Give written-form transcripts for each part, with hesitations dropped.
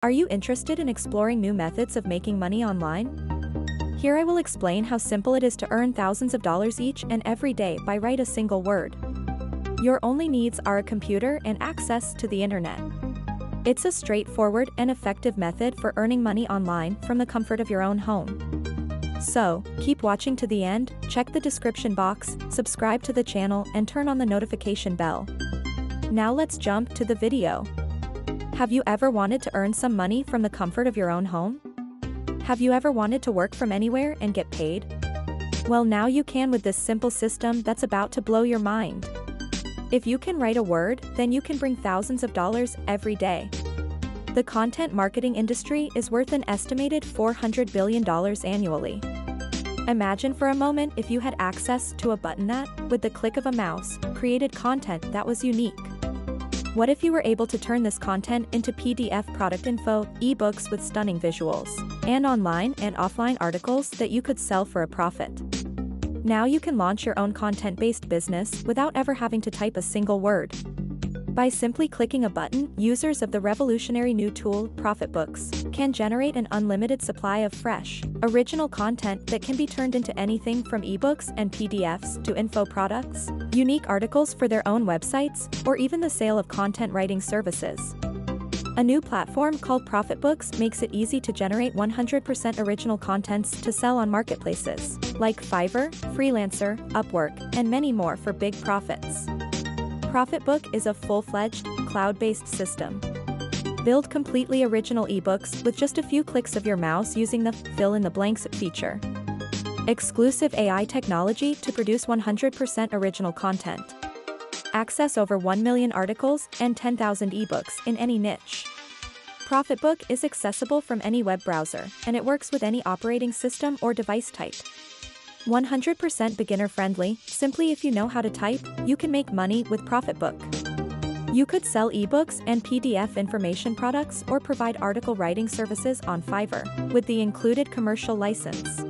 Are you interested in exploring new methods of making money online? Here I will explain how simple it is to earn thousands of dollars each and every day by writing a single word. Your only needs are a computer and access to the internet. It's a straightforward and effective method for earning money online from the comfort of your own home. So, keep watching to the end, check the description box, subscribe to the channel and turn on the notification bell. Now let's jump to the video. Have you ever wanted to earn some money from the comfort of your own home? Have you ever wanted to work from anywhere and get paid? Well, now you can with this simple system that's about to blow your mind. If you can write a word, then you can bring thousands of dollars every day. The content marketing industry is worth an estimated $400 billion annually. Imagine for a moment if you had access to a button that, with the click of a mouse, created content that was unique. What if you were able to turn this content into PDF product info, ebooks with stunning visuals, and online and offline articles that you could sell for a profit? Now you can launch your own content-based business without ever having to type a single word. By simply clicking a button, users of the revolutionary new tool, ProfitBooks, can generate an unlimited supply of fresh, original content that can be turned into anything from ebooks and PDFs to info products, unique articles for their own websites, or even the sale of content writing services. A new platform called ProfitBooks makes it easy to generate 100% original contents to sell on marketplaces like Fiverr, Freelancer, Upwork, and many more for big profits. ProfitBook is a full-fledged, cloud-based system. Build completely original ebooks with just a few clicks of your mouse using the fill-in-the-blanks feature. Exclusive AI technology to produce 100% original content. Access over 1 million articles and 10,000 ebooks in any niche. ProfitBook is accessible from any web browser, and it works with any operating system or device type. 100% beginner-friendly, simply if you know how to type, you can make money with ProfitBook. You could sell ebooks and PDF information products or provide article writing services on Fiverr, with the included commercial license.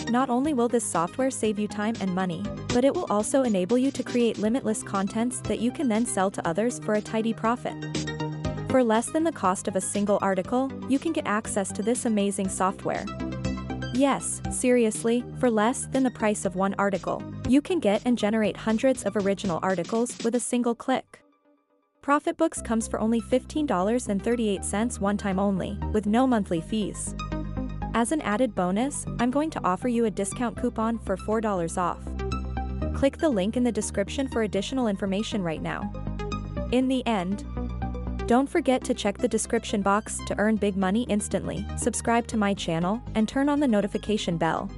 Not only will this software save you time and money, but it will also enable you to create limitless contents that you can then sell to others for a tidy profit. For less than the cost of a single article, you can get access to this amazing software. Yes, seriously, for less than the price of one article, you can get and generate hundreds of original articles with a single click. ProfitBooks comes for only $15.38 one time only, with no monthly fees. As an added bonus, I'm going to offer you a discount coupon for $4 off. Click the link in the description for additional information right now. In the end, don't forget to check the description box to earn big money instantly, subscribe to my channel, and turn on the notification bell.